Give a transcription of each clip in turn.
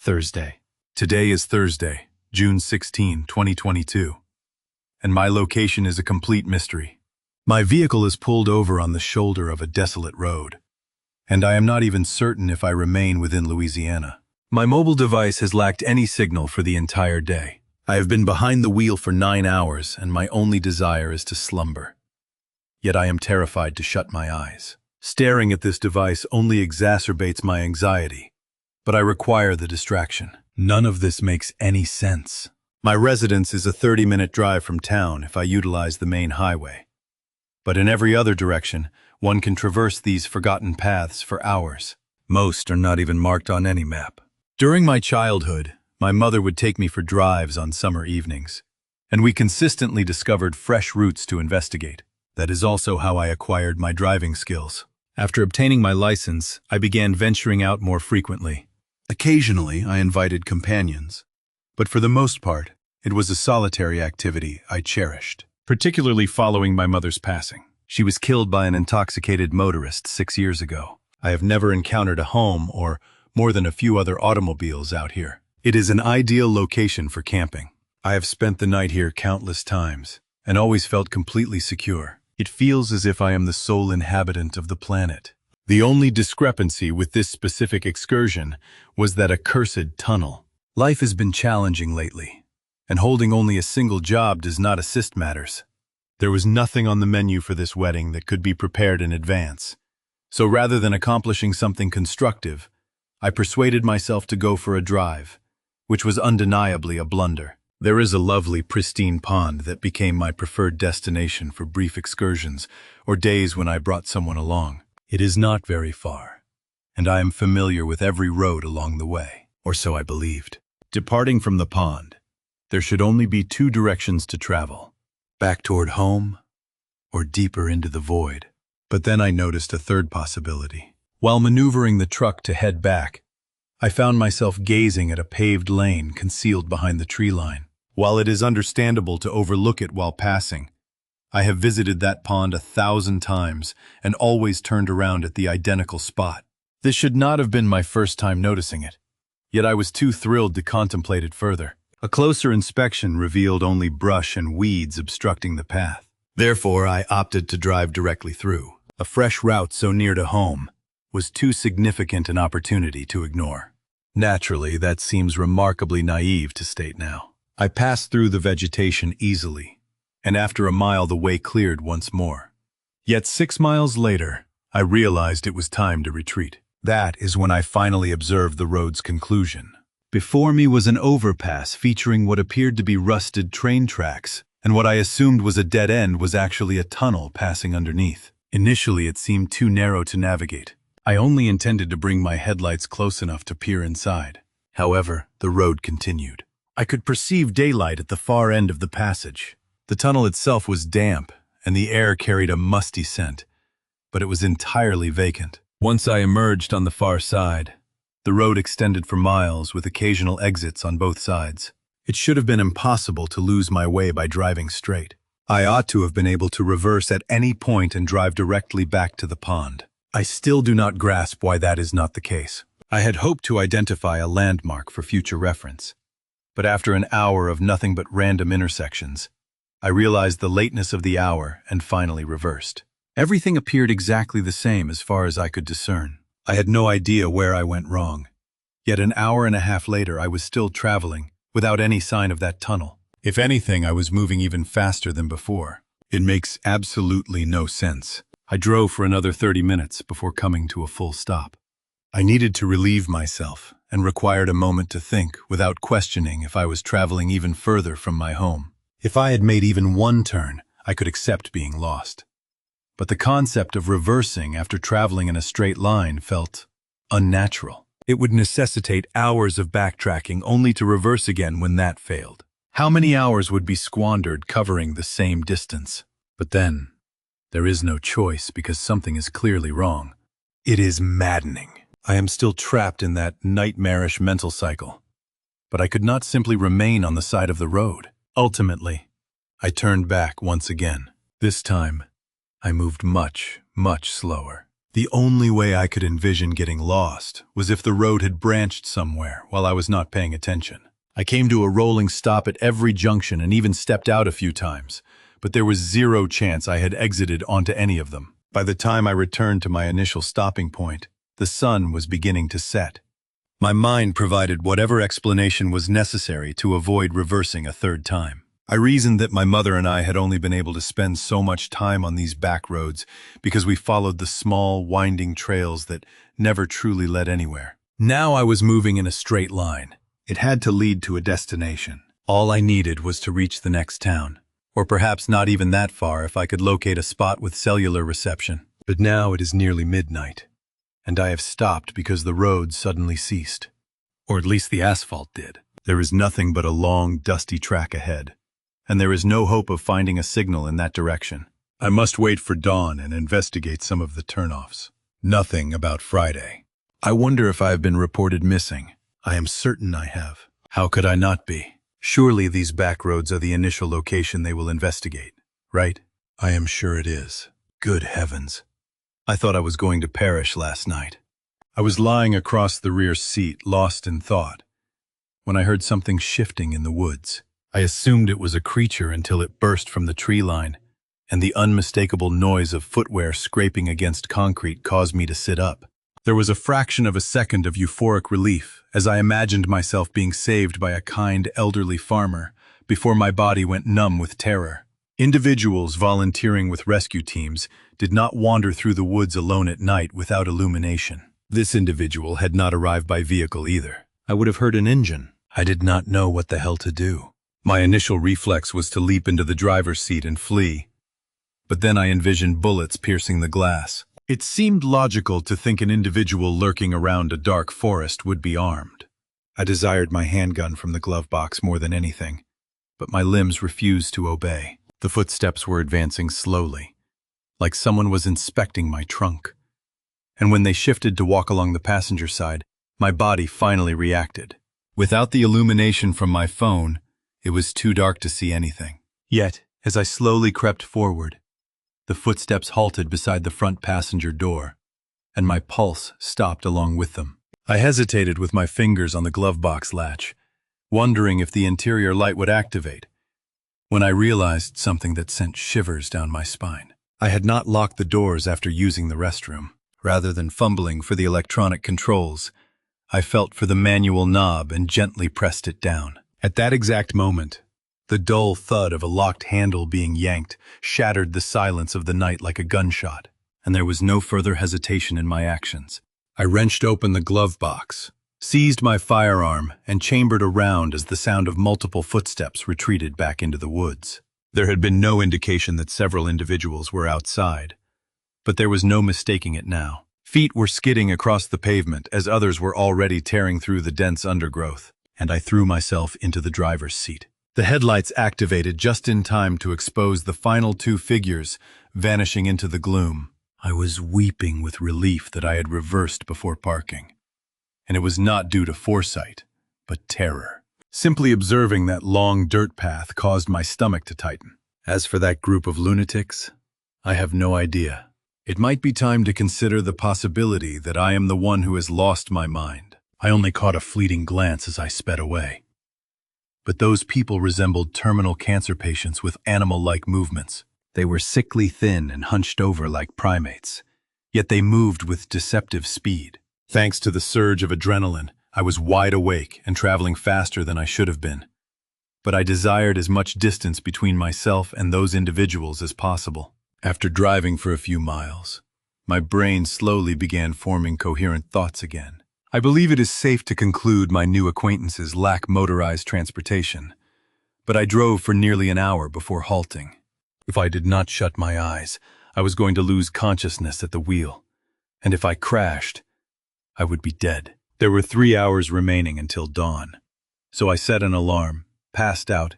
Thursday. Today is Thursday, June 16, 2022, and my location is a complete mystery. My vehicle is pulled over on the shoulder of a desolate road, and I am not even certain if I remain within Louisiana. My mobile device has lacked any signal for the entire day. I have been behind the wheel for 9 hours, and my only desire is to slumber. Yet I am terrified to shut my eyes. Staring at this device only exacerbates my anxiety, but I require the distraction. None of this makes any sense. My residence is a 30-minute drive from town if I utilize the main highway. But in every other direction, one can traverse these forgotten paths for hours. Most are not even marked on any map. During my childhood, my mother would take me for drives on summer evenings, and we consistently discovered fresh routes to investigate. That is also how I acquired my driving skills. After obtaining my license, I began venturing out more frequently. Occasionally, I invited companions, but for the most part, it was a solitary activity I cherished, particularly following my mother's passing. She was killed by an intoxicated motorist 6 years ago. I have never encountered a home or more than a few other automobiles out here. It is an ideal location for camping. I have spent the night here countless times and always felt completely secure. It feels as if I am the sole inhabitant of the planet. The only discrepancy with this specific excursion was that accursed tunnel. Life has been challenging lately, and holding only a single job does not assist matters. There was nothing on the menu for this wedding that could be prepared in advance. So rather than accomplishing something constructive, I persuaded myself to go for a drive, which was undeniably a blunder. There is a lovely, pristine pond that became my preferred destination for brief excursions or days when I brought someone along. It is not very far, and I am familiar with every road along the way, or so I believed. Departing from the pond, there should only be 2 directions to travel, back toward home or deeper into the void. But then I noticed a third possibility. While maneuvering the truck to head back, I found myself gazing at a paved lane concealed behind the tree line. While it is understandable to overlook it while passing, I have visited that pond 1,000 times and always turned around at the identical spot. This should not have been my first time noticing it, yet I was too thrilled to contemplate it further. A closer inspection revealed only brush and weeds obstructing the path. Therefore, I opted to drive directly through. A fresh route so near to home was too significant an opportunity to ignore. Naturally, that seems remarkably naive to state now. I passed through the vegetation easily, and after a mile the way cleared once more. Yet 6 miles later, I realized it was time to retreat. That is when I finally observed the road's conclusion. Before me was an overpass featuring what appeared to be rusted train tracks, and what I assumed was a dead end was actually a tunnel passing underneath. Initially, it seemed too narrow to navigate. I only intended to bring my headlights close enough to peer inside. However, the road continued. I could perceive daylight at the far end of the passage. The tunnel itself was damp, and the air carried a musty scent, but it was entirely vacant. Once I emerged on the far side, the road extended for miles with occasional exits on both sides. It should have been impossible to lose my way by driving straight. I ought to have been able to reverse at any point and drive directly back to the pond. I still do not grasp why that is not the case. I had hoped to identify a landmark for future reference, but after an hour of nothing but random intersections, I realized the lateness of the hour and finally reversed. Everything appeared exactly the same as far as I could discern. I had no idea where I went wrong. Yet an hour and a half later, I was still traveling without any sign of that tunnel. If anything, I was moving even faster than before. It makes absolutely no sense. I drove for another 30 minutes before coming to a full stop. I needed to relieve myself and required a moment to think without questioning if I was traveling even further from my home. If I had made even one turn, I could accept being lost. But the concept of reversing after traveling in a straight line felt unnatural. It would necessitate hours of backtracking only to reverse again when that failed. How many hours would be squandered covering the same distance? But then, there is no choice because something is clearly wrong. It is maddening. I am still trapped in that nightmarish mental cycle. But I could not simply remain on the side of the road. Ultimately, I turned back once again. This time, I moved much, much slower. The only way I could envision getting lost was if the road had branched somewhere while I was not paying attention. I came to a rolling stop at every junction and even stepped out a few times, but there was zero chance I had exited onto any of them. By the time I returned to my initial stopping point, the sun was beginning to set. My mind provided whatever explanation was necessary to avoid reversing a third time. I reasoned that my mother and I had only been able to spend so much time on these back roads because we followed the small, winding trails that never truly led anywhere. Now I was moving in a straight line. It had to lead to a destination. All I needed was to reach the next town, or perhaps not even that far if I could locate a spot with cellular reception. But now it is nearly midnight, and I have stopped because the road suddenly ceased. Or at least the asphalt did. There is nothing but a long, dusty track ahead, and there is no hope of finding a signal in that direction. I must wait for dawn and investigate some of the turnoffs. Nothing about Friday. I wonder if I have been reported missing. I am certain I have. How could I not be? Surely these back roads are the initial location they will investigate, right? I am sure it is. Good heavens. I thought I was going to perish last night. I was lying across the rear seat, lost in thought, when I heard something shifting in the woods. I assumed it was a creature until it burst from the tree line, and the unmistakable noise of footwear scraping against concrete caused me to sit up. There was a fraction of a second of euphoric relief as I imagined myself being saved by a kind elderly farmer before my body went numb with terror. Individuals volunteering with rescue teams did not wander through the woods alone at night without illumination. This individual had not arrived by vehicle either. I would have heard an engine. I did not know what the hell to do. My initial reflex was to leap into the driver's seat and flee, but then I envisioned bullets piercing the glass. It seemed logical to think an individual lurking around a dark forest would be armed. I desired my handgun from the glove box more than anything, but my limbs refused to obey. The footsteps were advancing slowly, like someone was inspecting my trunk. And when they shifted to walk along the passenger side, my body finally reacted. Without the illumination from my phone, it was too dark to see anything. Yet, as I slowly crept forward, the footsteps halted beside the front passenger door, and my pulse stopped along with them. I hesitated with my fingers on the glove box latch, wondering if the interior light would activate, when I realized something that sent shivers down my spine. I had not locked the doors after using the restroom. Rather than fumbling for the electronic controls, I felt for the manual knob and gently pressed it down. At that exact moment, the dull thud of a locked handle being yanked shattered the silence of the night like a gunshot, and there was no further hesitation in my actions. I wrenched open the glove box, seized my firearm, and chambered around as the sound of multiple footsteps retreated back into the woods. There had been no indication that several individuals were outside, but there was no mistaking it now. Feet were skidding across the pavement as others were already tearing through the dense undergrowth, and I threw myself into the driver's seat. The headlights activated just in time to expose the final two figures vanishing into the gloom. I was weeping with relief that I had reversed before parking, and it was not due to foresight, but terror. Simply observing that long dirt path caused my stomach to tighten. As for that group of lunatics, I have no idea. It might be time to consider the possibility that I am the one who has lost my mind. I only caught a fleeting glance as I sped away. But those people resembled terminal cancer patients with animal-like movements. They were sickly thin and hunched over like primates, yet they moved with deceptive speed. Thanks to the surge of adrenaline, I was wide awake and traveling faster than I should have been. But I desired as much distance between myself and those individuals as possible. After driving for a few miles, my brain slowly began forming coherent thoughts again. I believe it is safe to conclude my new acquaintances lack motorized transportation, but I drove for nearly an hour before halting. If I did not shut my eyes, I was going to lose consciousness at the wheel, and if I crashed, I would be dead. There were 3 hours remaining until dawn, so I set an alarm, passed out,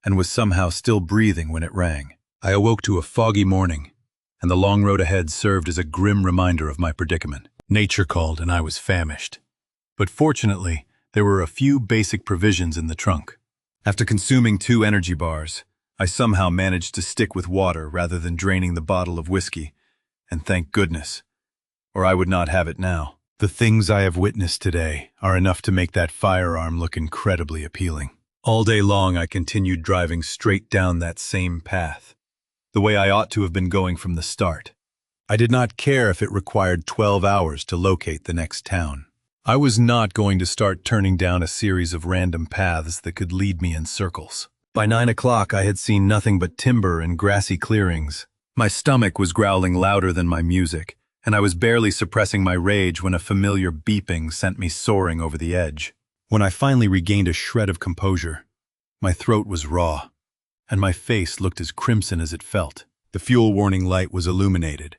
and was somehow still breathing when it rang. I awoke to a foggy morning, and the long road ahead served as a grim reminder of my predicament. Nature called and I was famished. But fortunately, there were a few basic provisions in the trunk. After consuming 2 energy bars, I somehow managed to stick with water rather than draining the bottle of whiskey, and thank goodness, or I would not have it now. The things I have witnessed today are enough to make that firearm look incredibly appealing. All day long I continued driving straight down that same path, the way I ought to have been going from the start. I did not care if it required 12 hours to locate the next town. I was not going to start turning down a series of random paths that could lead me in circles. By 9 o'clock I had seen nothing but timber and grassy clearings. My stomach was growling louder than my music, and I was barely suppressing my rage when a familiar beeping sent me soaring over the edge. When I finally regained a shred of composure, my throat was raw, and my face looked as crimson as it felt. The fuel warning light was illuminated,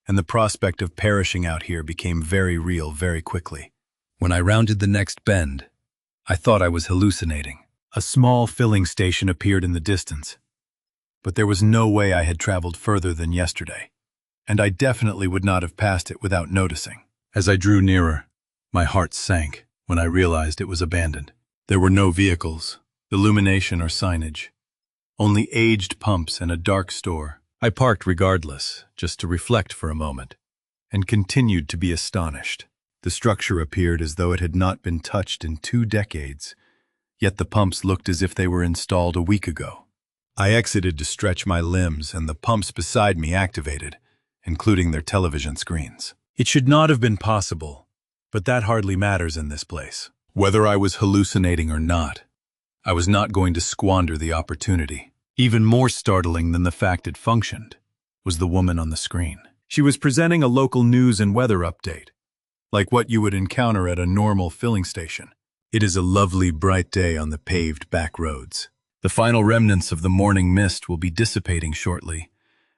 and the prospect of perishing out here became very real very quickly. When I rounded the next bend, I thought I was hallucinating. A small filling station appeared in the distance, but there was no way I had traveled further than yesterday, and I definitely would not have passed it without noticing. As I drew nearer, my heart sank when I realized it was abandoned. There were no vehicles, illumination or signage, only aged pumps and a dark store. I parked regardless, just to reflect for a moment, and continued to be astonished. The structure appeared as though it had not been touched in 2 decades, yet the pumps looked as if they were installed a week ago. I exited to stretch my limbs, and the pumps beside me activated, including their television screens. It should not have been possible, but that hardly matters in this place. Whether I was hallucinating or not, I was not going to squander the opportunity. Even more startling than the fact it functioned was the woman on the screen. She was presenting a local news and weather update, like what you would encounter at a normal filling station. It is a lovely bright day on the paved back roads. The final remnants of the morning mist will be dissipating shortly,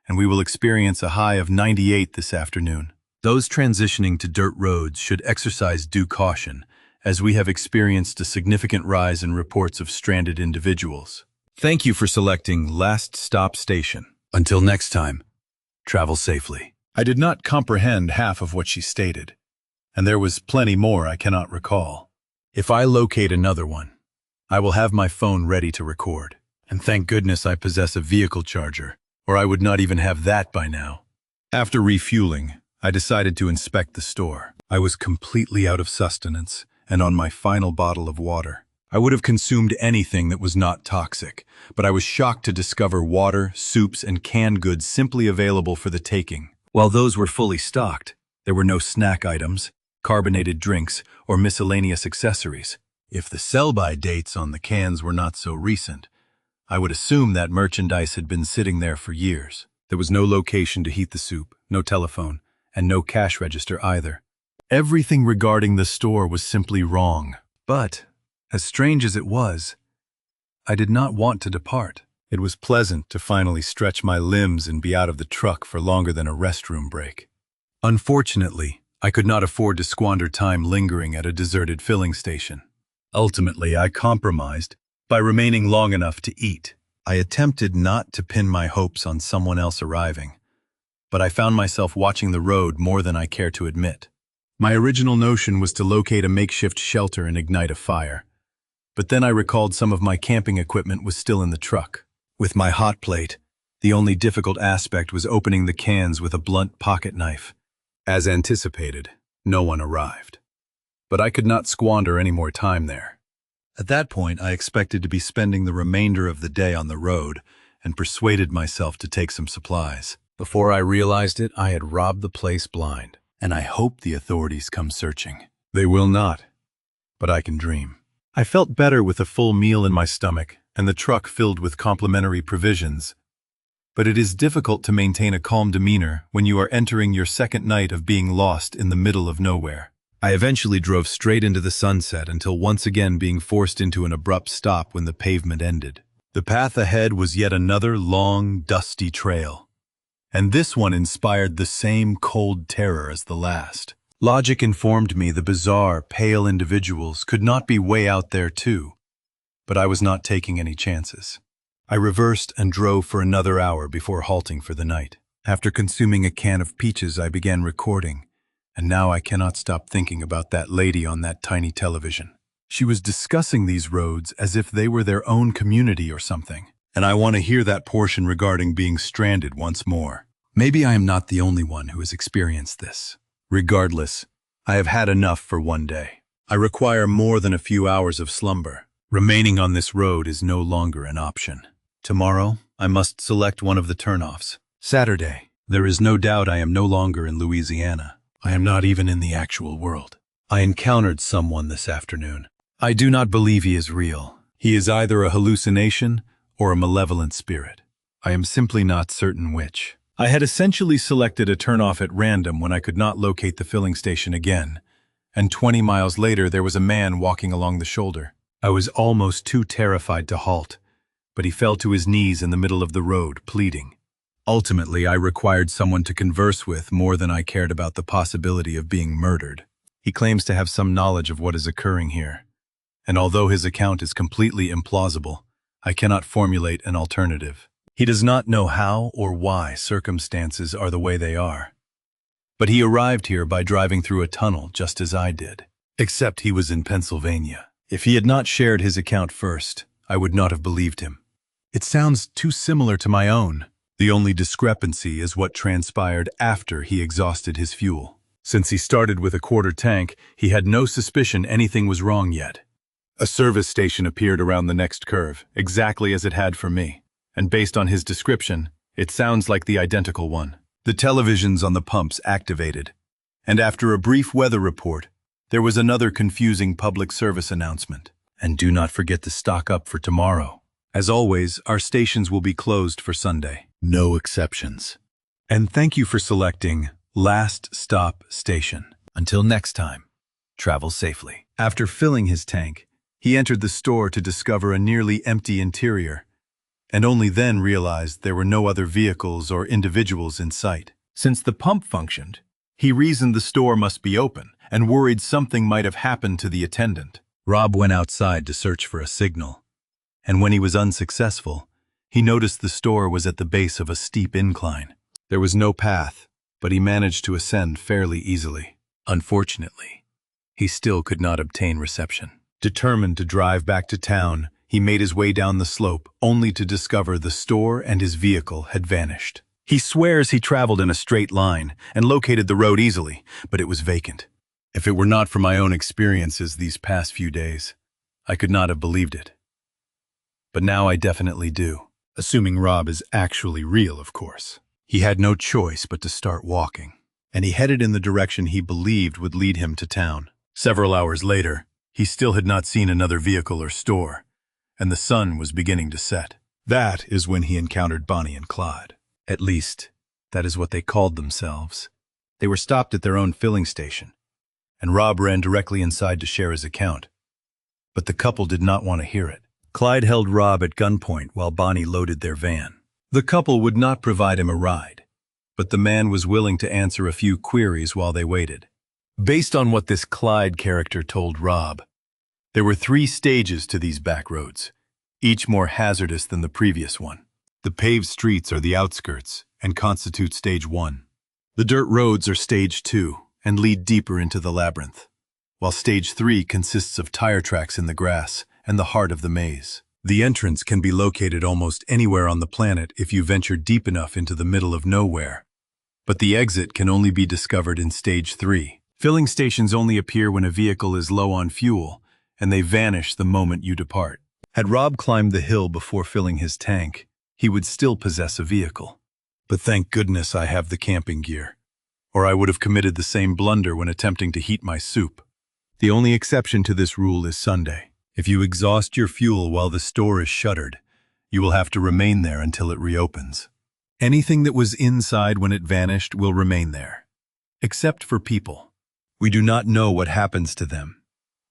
and we will experience a high of 98 this afternoon. Those transitioning to dirt roads should exercise due caution, as we have experienced a significant rise in reports of stranded individuals. Thank you for selecting Last Stop Station. Until next time, travel safely. I did not comprehend half of what she stated, and there was plenty more I cannot recall. If I locate another one, I will have my phone ready to record. And thank goodness I possess a vehicle charger, or I would not even have that by now. After refueling, I decided to inspect the store. I was completely out of sustenance and on my final bottle of water. I would have consumed anything that was not toxic, but I was shocked to discover water, soups, and canned goods simply available for the taking. While those were fully stocked, there were no snack items, carbonated drinks, or miscellaneous accessories. If the sell-by dates on the cans were not so recent, I would assume that merchandise had been sitting there for years. There was no location to heat the soup, no telephone, and no cash register either. Everything regarding the store was simply wrong. But, as strange as it was, I did not want to depart. It was pleasant to finally stretch my limbs and be out of the truck for longer than a restroom break. Unfortunately, I could not afford to squander time lingering at a deserted filling station. Ultimately, I compromised by remaining long enough to eat. I attempted not to pin my hopes on someone else arriving, but I found myself watching the road more than I care to admit. My original notion was to locate a makeshift shelter and ignite a fire, but then I recalled some of my camping equipment was still in the truck. With my hot plate, the only difficult aspect was opening the cans with a blunt pocket knife. As anticipated, no one arrived. But I could not squander any more time there. At that point, I expected to be spending the remainder of the day on the road and persuaded myself to take some supplies. Before I realized it, I had robbed the place blind, and I hope the authorities come searching. They will not, but I can dream. I felt better with a full meal in my stomach and the truck filled with complimentary provisions. But it is difficult to maintain a calm demeanor when you are entering your second night of being lost in the middle of nowhere. I eventually drove straight into the sunset until once again being forced into an abrupt stop when the pavement ended. The path ahead was yet another long, dusty trail, and this one inspired the same cold terror as the last. Logic informed me the bizarre, pale individuals could not be way out there too, but I was not taking any chances. I reversed and drove for another hour before halting for the night. After consuming a can of peaches, I began recording, and now I cannot stop thinking about that lady on that tiny television. She was discussing these roads as if they were their own community or something, and I want to hear that portion regarding being stranded once more. Maybe I am not the only one who has experienced this. Regardless, I have had enough for one day. I require more than a few hours of slumber. Remaining on this road is no longer an option. Tomorrow, I must select one of the turnoffs. Saturday. There is no doubt I am no longer in Louisiana. I am not even in the actual world. I encountered someone this afternoon. I do not believe he is real. He is either a hallucination or a malevolent spirit. I am simply not certain which. I had essentially selected a turnoff at random when I could not locate the filling station again, and 20 miles later there was a man walking along the shoulder. I was almost too terrified to halt, but he fell to his knees in the middle of the road, pleading. Ultimately, I required someone to converse with more than I cared about the possibility of being murdered. He claims to have some knowledge of what is occurring here, and although his account is completely implausible, I cannot formulate an alternative. He does not know how or why circumstances are the way they are. But he arrived here by driving through a tunnel just as I did, except he was in Pennsylvania. If he had not shared his account first, I would not have believed him. It sounds too similar to my own. The only discrepancy is what transpired after he exhausted his fuel. Since he started with a quarter tank, he had no suspicion anything was wrong yet. A service station appeared around the next curve, exactly as it had for me, and based on his description, it sounds like the identical one. The televisions on the pumps activated, and after a brief weather report, there was another confusing public service announcement. And do not forget to stock up for tomorrow. As always, our stations will be closed for Sunday. No exceptions. And thank you for selecting Last Stop Station. Until next time, travel safely. After filling his tank, he entered the store to discover a nearly empty interior, and only then realized there were no other vehicles or individuals in sight. Since the pump functioned, he reasoned the store must be open and worried something might have happened to the attendant. Rob went outside to search for a signal, and when he was unsuccessful, he noticed the store was at the base of a steep incline. There was no path, but he managed to ascend fairly easily. Unfortunately, he still could not obtain reception. Determined to drive back to town, he made his way down the slope, only to discover the store and his vehicle had vanished. He swears he traveled in a straight line and located the road easily, but it was vacant. If it were not for my own experiences these past few days, I could not have believed it. But now I definitely do. Assuming Rob is actually real, of course. He had no choice but to start walking, and he headed in the direction he believed would lead him to town. Several hours later, he still had not seen another vehicle or store, and the sun was beginning to set. That is when he encountered Bonnie and Clyde. At least, that is what they called themselves. They were stopped at their own filling station, and Rob ran directly inside to share his account. But the couple did not want to hear it. Clyde held Rob at gunpoint while Bonnie loaded their van. The couple would not provide him a ride, but the man was willing to answer a few queries while they waited. Based on what this Clyde character told Rob, there were 3 stages to these back roads, each more hazardous than the previous one. The paved streets are the outskirts and constitute stage 1. The dirt roads are stage 2 and lead deeper into the labyrinth, while stage 3 consists of tire tracks in the grass and the heart of the maze. The entrance can be located almost anywhere on the planet if you venture deep enough into the middle of nowhere, but the exit can only be discovered in stage 3. Filling stations only appear when a vehicle is low on fuel, and they vanish the moment you depart. Had Rob climbed the hill before filling his tank, he would still possess a vehicle. But thank goodness I have the camping gear, or I would have committed the same blunder when attempting to heat my soup. The only exception to this rule is Sunday. If you exhaust your fuel while the store is shuttered, you will have to remain there until it reopens. Anything that was inside when it vanished will remain there, except for people. We do not know what happens to them,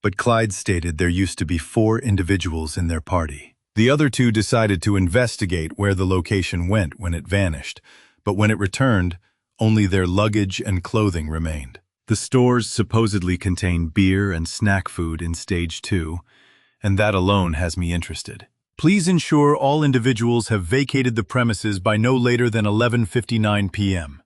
but Clyde stated there used to be 4 individuals in their party. The other 2 decided to investigate where the location went when it vanished, but when it returned, only their luggage and clothing remained. The stores supposedly contain beer and snack food in stage 2, and that alone has me interested. Please ensure all individuals have vacated the premises by no later than 11:59 p.m.